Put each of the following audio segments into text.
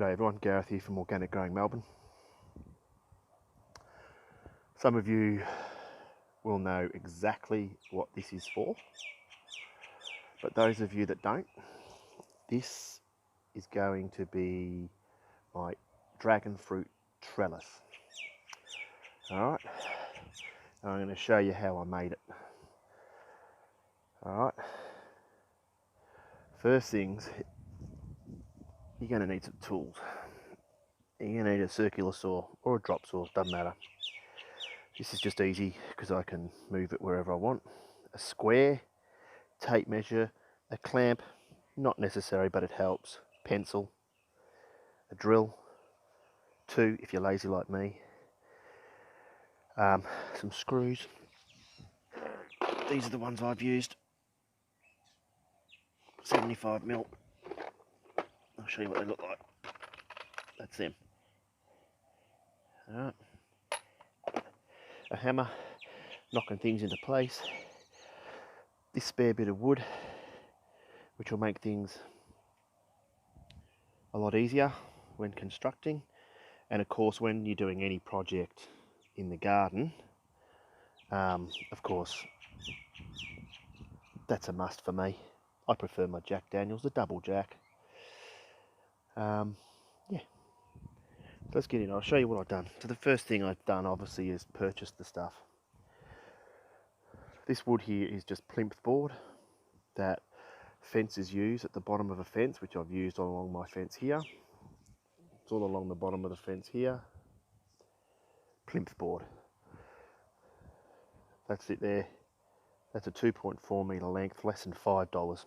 G'day everyone, Gareth here from Organic Growing Melbourne. Some of you will know exactly what this is for, but those of you that don't, this is going to be my dragon fruit trellis. Alright, I'm going to show you how I made it. Alright, first things, you're going to need some tools. You're going to need a circular saw or a drop saw, doesn't matter. This is just easy because I can move it wherever I want. A square, tape measure, a clamp, not necessary but it helps, pencil, a drill, 2 if you're lazy like me, some screws. These are the ones I've used, 75mm. I'll show you what they look like. That's them. Alright. A hammer, knocking things into place. This spare bit of wood, which will make things a lot easier when constructing, and of course when you're doing any project in the garden, of course that's a must for me. I prefer my Jack Daniels, the double jack. Yeah, so let's get in. I'll show you what I've done. So the first thing I've done obviously is purchase the stuff. This wood here is just plinth board that fencers use at the bottom of a fence, which I've used all along my fence here. It's all along the bottom of the fence here. Plinth board. That's it there. That's a 2.4 metre length, less than $5.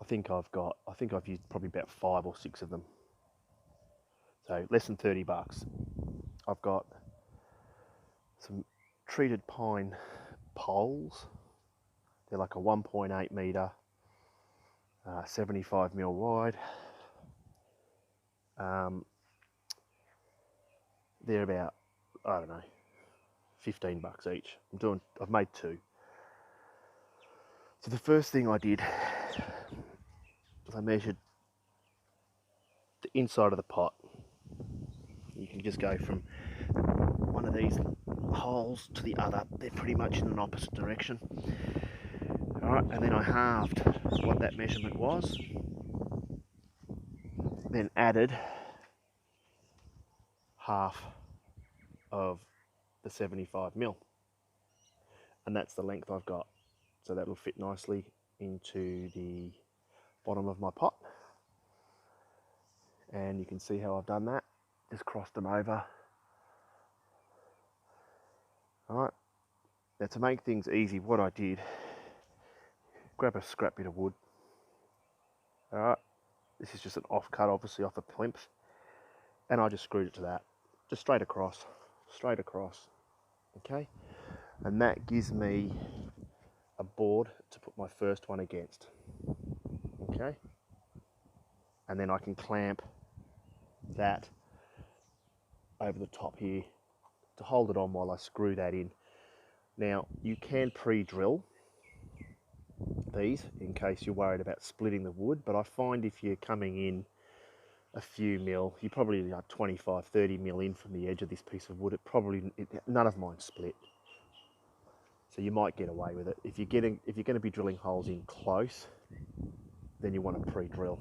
I think I've used probably about 5 or 6 of them. So less than 30 bucks. I've got some treated pine poles. They're like a 1.8 metre, 75mm wide. They're about, I don't know, 15 bucks each. I've made 2. So the first thing I did was I measured the inside of the pot. You can just go from one of these holes to the other. They're pretty much in an opposite direction. Alright, and then I halved what that measurement was, then added half of the 75mm, and that's the length I've got. So that will fit nicely into the bottom of my pot, and you can see how I've done that. Just crossed them over. Alright, now to make things easy, what I did, grab a scrap bit of wood. Alright, this is just an offcut, obviously off a plinth, and I just screwed it to that, just straight across, okay? And that gives me a board to put my first one against, okay? And then I can clamp that over the top here to hold it on while I screw that in. Now, you can pre-drill these in case you're worried about splitting the wood, but I find if you're coming in a few mil, you're probably like 25, 30 mil in from the edge of this piece of wood, none of mine split. So you might get away with it. If you're going to be drilling holes in close, then you want to pre-drill.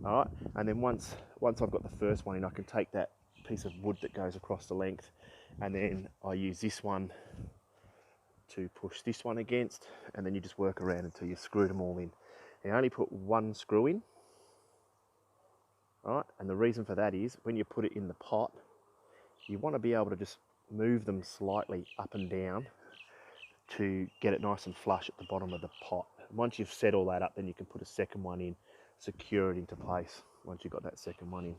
All right, and then once I've got the first one in, I can take that piece of wood that goes across the length, and then I use this one to push this one against, and then you just work around until you've screwed them all in. You only put one screw in, all right? And the reason for that is when you put it in the pot, you want to be able to just move them slightly up and down to get it nice and flush at the bottom of the pot. Once you've set all that up, then you can put a second one in, secure it into place once you've got that second one in.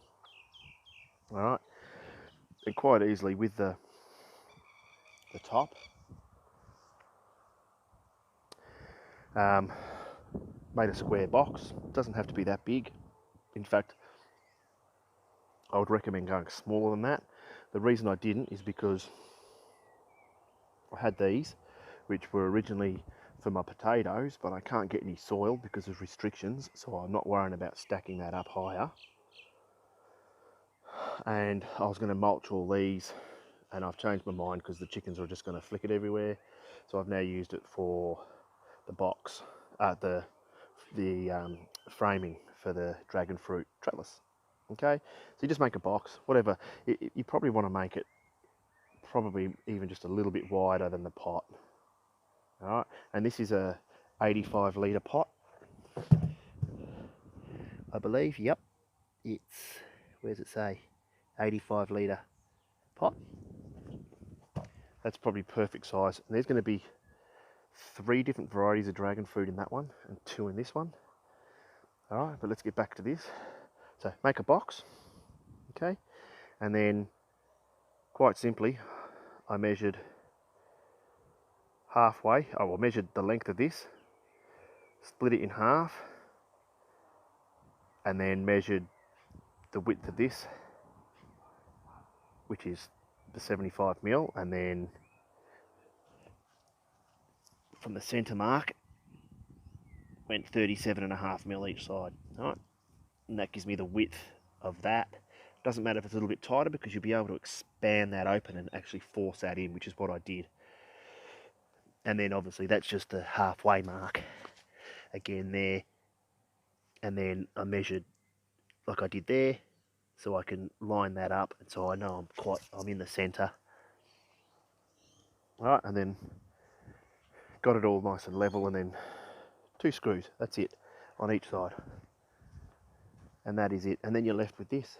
All right, and quite easily with the top, made a square box. It doesn't have to be that big. In fact, I would recommend going smaller than that. The reason I didn't is because I had these, which were originally for my potatoes, but I can't get any soil because of restrictions, so I'm not worrying about stacking that up higher. And I was going to mulch all these, and I've changed my mind because the chickens are just going to flick it everywhere. So I've now used it for the box, the framing for the dragon fruit trellis. Okay, so you just make a box, whatever. You probably want to make it probably even just a little bit wider than the pot. All right, and this is a 85 litre pot, I believe. Yep, it's, where does it say? 85 litre pot. That's probably perfect size. And there's going to be 3 different varieties of dragon fruit in that one and 2 in this one. All right, but let's get back to this. So make a box, okay, and then quite simply, I measured halfway. I measured the length of this, split it in half, and then measured the width of this, which is the 75mm, and then from the centre mark went 37.5mm each side. All right, and that gives me the width of that. Doesn't matter if it's a little bit tighter because you'll be able to expand that open and actually force that in, which is what I did. And then obviously that's just the halfway mark again there, and then I measured like I did there, so I can line that up, and so I know I'm in the centre. All right, and then got it all nice and level, and then 2 screws, that's it, on each side, and that is it. And then you're left with this.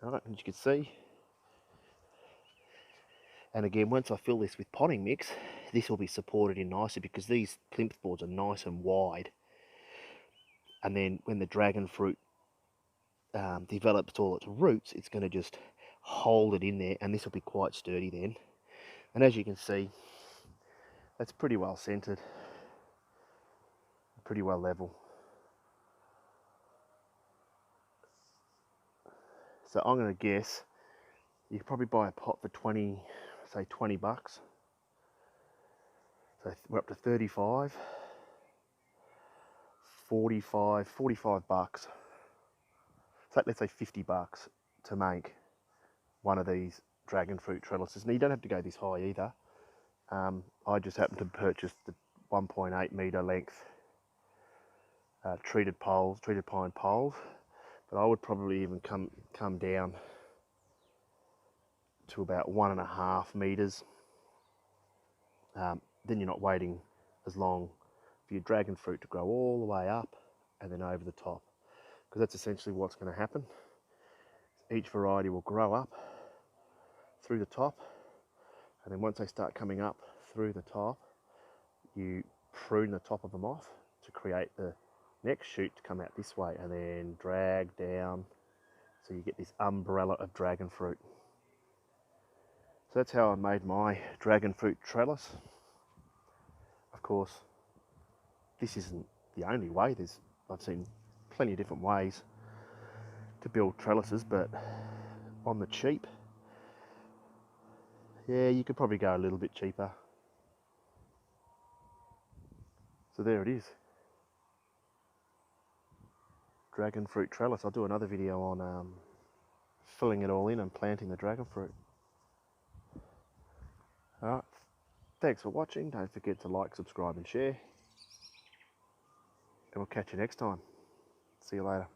All right, as you can see, and again, once I fill this with potting mix, this will be supported in nicely because these plinth boards are nice and wide. And then when the dragon fruit develops all its roots, it's going to just hold it in there, and this will be quite sturdy then. And as you can see, that's pretty well centered, pretty well level. So I'm going to guess you could probably buy a pot for 20, say 20 bucks. So we're up to 35, 45 bucks. So let's say 50 bucks to make one of these dragon fruit trellises. Now you don't have to go this high either. I just happened to purchase the 1.8 metre length treated pine poles, but I would probably even come down to about 1.5 metres. Then you're not waiting as long for your dragon fruit to grow all the way up and then over the top, because that's essentially what's going to happen. Each variety will grow up through the top, and then once they start coming up through the top, you prune the top of them off to create the next shoot to come out this way, and then drag down, so you get this umbrella of dragon fruit. So that's how I made my dragon fruit trellis. Of course, this isn't the only way. I've seen plenty of different ways to build trellises, but on the cheap, yeah, you could probably go a little bit cheaper. So there it is. Dragon fruit trellis. I'll do another video on filling it all in and planting the dragon fruit. Alright, thanks for watching. Don't forget to like, subscribe and share. And we'll catch you next time. See you later.